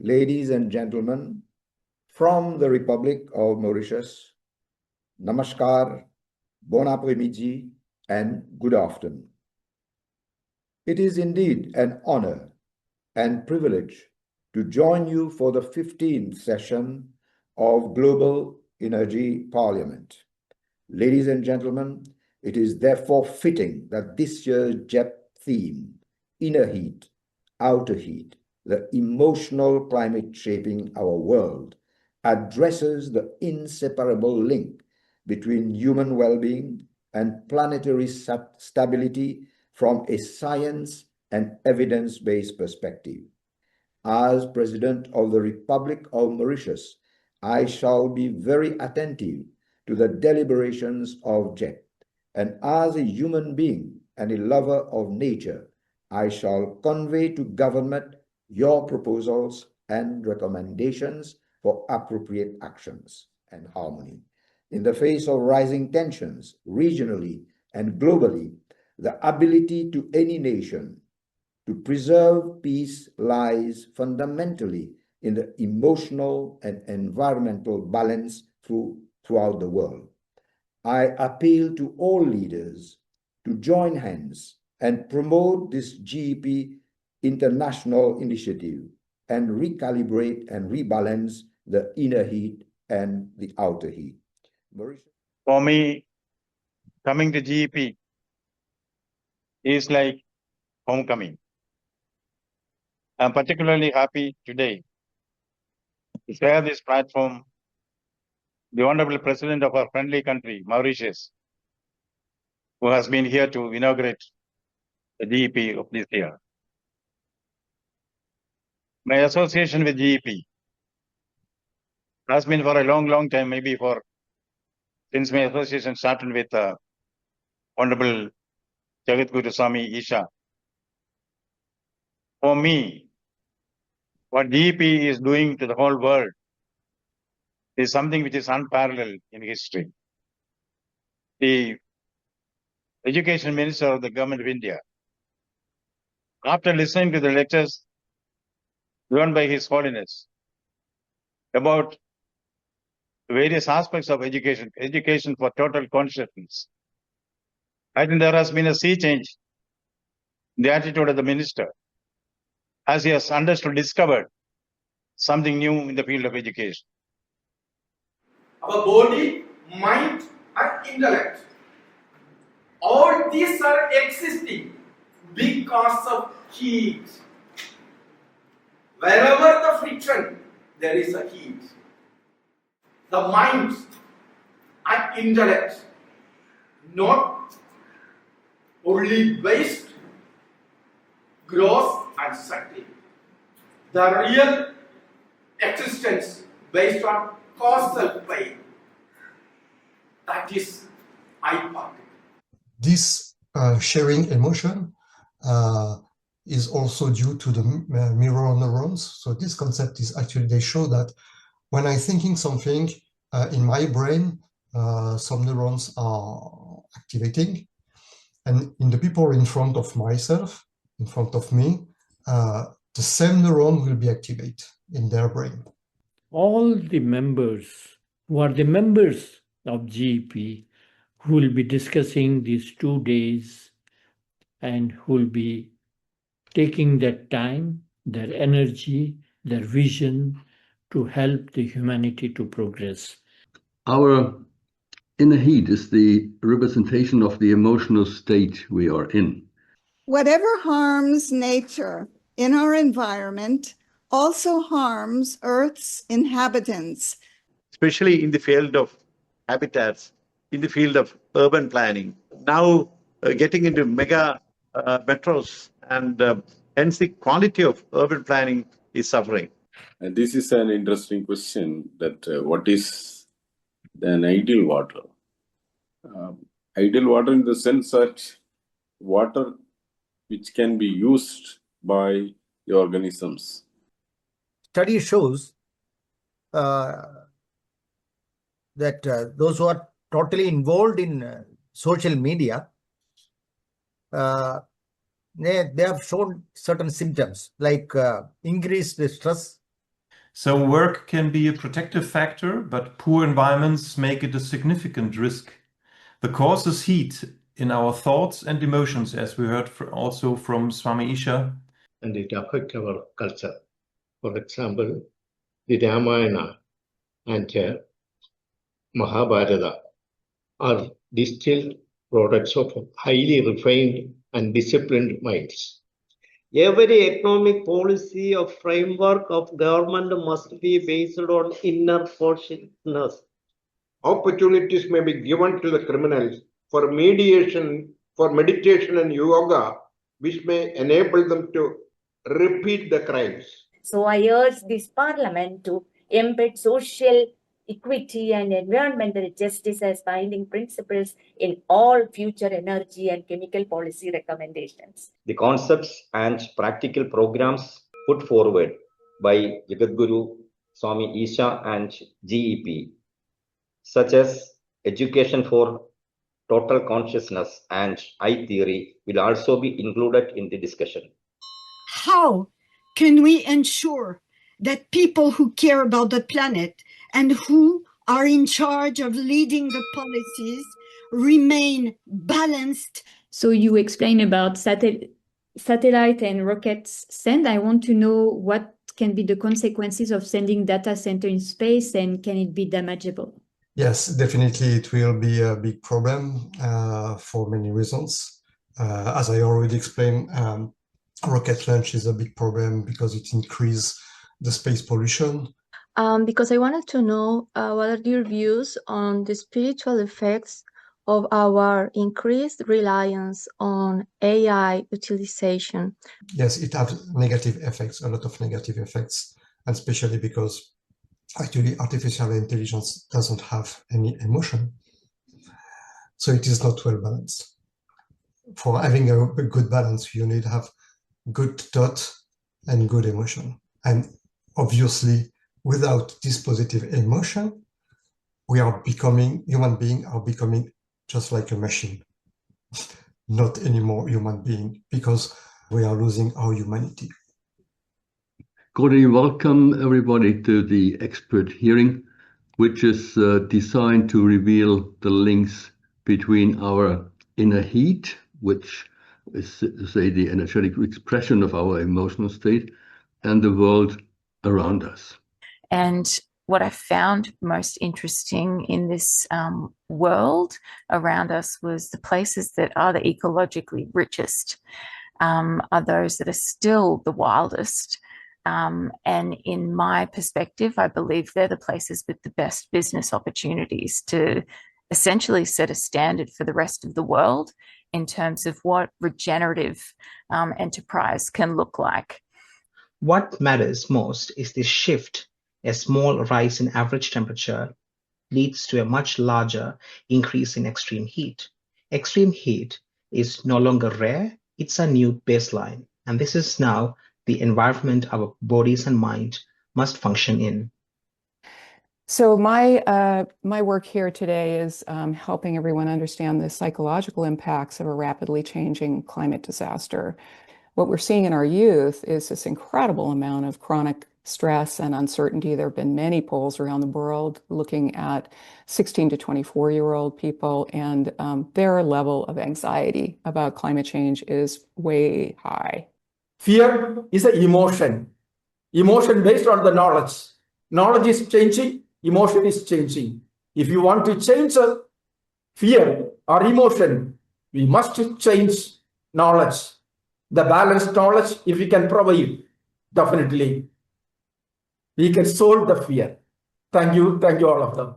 ladies and gentlemen, from the Republic of Mauritius, Namaskar, Bon après-midi, and good afternoon. It is indeed an honor and privilege to join you for the 15th session of Global Energy Parliament. Ladies and gentlemen, it is therefore fitting that this year's GEP theme, Inner Heat, Outer Heat, the emotional climate shaping our world, addresses the inseparable link between human well-being and planetary stability from a science and evidence-based perspective. As President of the Republic of Mauritius, I shall be very attentive to the deliberations of GEP, and as a human being and a lover of nature, I shall convey to government your proposals and recommendations for appropriate actions and harmony. In the face of rising tensions regionally and globally, the ability to any nation to preserve peace lies fundamentally in the emotional and environmental balance throughout the world. I appeal to all leaders to join hands and promote this GEP international initiative and recalibrate and rebalance the inner heat and the outer heat. For me, coming to GEP is like homecoming. I'm particularly happy today to share this platform the Honorable President of our friendly country, Mauritius, who has been here to inaugurate the GEP of this year. My association with GEP has been for a long time, maybe since my association started with Honorable Jagadguru Swami Isha. For me, what GEP is doing to the whole world is something which is unparalleled in history. The Education Minister of the Government of India, after listening to the lectures given by His Holiness about various aspects of education for total consciousness, I think there has been a sea change in the attitude of the minister as he has discovered something new in the field of education. Our body, mind, and intellect, all these are existing because of heat. Wherever the friction, there is a heat. The mind and intellect, not only waste, growth, and sucking. The real existence based on causal plane. That is I particle. This sharing emotion is also due to the mirror neurons. So this concept is actually, they show that when I'm thinking something in my brain, some neurons are activating. And in the people in front of myself, in front of me, the same neuron will be activated in their brain. All the members who are the members of GEP who will be discussing these 2 days and who will be taking their time, their energy, their vision to help the humanity to progress. Our inner heat is the representation of the emotional state we are in. Whatever harms nature in our environment also harms Earth's inhabitants. Especially in the field of habitats, in the field of urban planning, now getting into mega metros, and hence the quality of urban planning is suffering. And this is an interesting question, that what is an ideal water? Ideal water in the sense that water which can be used by the organisms. Study shows that those who are totally involved in social media, they have shown certain symptoms like increased stress, So work can be a protective factor, but poor environments make it a significant risk. The cause is heat in our thoughts and emotions, as we heard also from Swami Isha. And it affects our culture. For example, the Ramayana and Mahabharata are distilled products of highly refined and disciplined minds. Every economic policy or framework of government must be based on inner consciousness. Opportunities may be given to the criminals for meditation and yoga, which may enable them to repeat the crimes. So I urge this parliament to embed social equity and environmental justice as binding principles in all future energy and chemical policy recommendations. The concepts and practical programs put forward by Jagadguru, Swami Isha and GEP, such as education for total consciousness and I theory, will also be included in the discussion. How can we ensure that people who care about the planet and who are in charge of leading the policies remain balanced? So you explain about satellite and rockets send. I want to know what can be the consequences of sending data center in space, and can it be damageable? Yes, definitely it will be a big problem for many reasons. As I already explained, rocket launch is a big problem because it increases the space pollution. Because I wanted to know what are your views on the spiritual effects of our increased reliance on AI utilization. Yes, it has negative effects, a lot of negative effects, and especially because actually artificial intelligence doesn't have any emotion. So it is not well balanced. For having a good balance, you need to have good thought and good emotion. And obviously, without this positive emotion, human beings are becoming just like a machine, not anymore human being, because we are losing our humanity. Cordially welcome everybody to the expert hearing, which is designed to reveal the links between our inner heat, which is, say, the energetic expression of our emotional state, and the world around us. And what I found most interesting in this world around us was the places that are the ecologically richest are those that are still the wildest. And in my perspective, I believe they're the places with the best business opportunities to essentially set a standard for the rest of the world in terms of what regenerative enterprise can look like. What matters most is the shift. A small rise in average temperature leads to a much larger increase in extreme heat. Extreme heat is no longer rare, it's a new baseline. And this is now the environment our bodies and mind must function in. So my work here today is helping everyone understand the psychological impacts of a rapidly changing climate disaster. What we're seeing in our youth is this incredible amount of chronic stress and uncertainty. There have been many polls around the world looking at 16 to 24-year-old people, and their level of anxiety about climate change is way high. Fear is an emotion based on the knowledge. Knowledge is changing, emotion is changing. If you want to change a fear or emotion, we must change knowledge. The balanced knowledge, if we can provide, definitely we can solve the fear. Thank you all of them.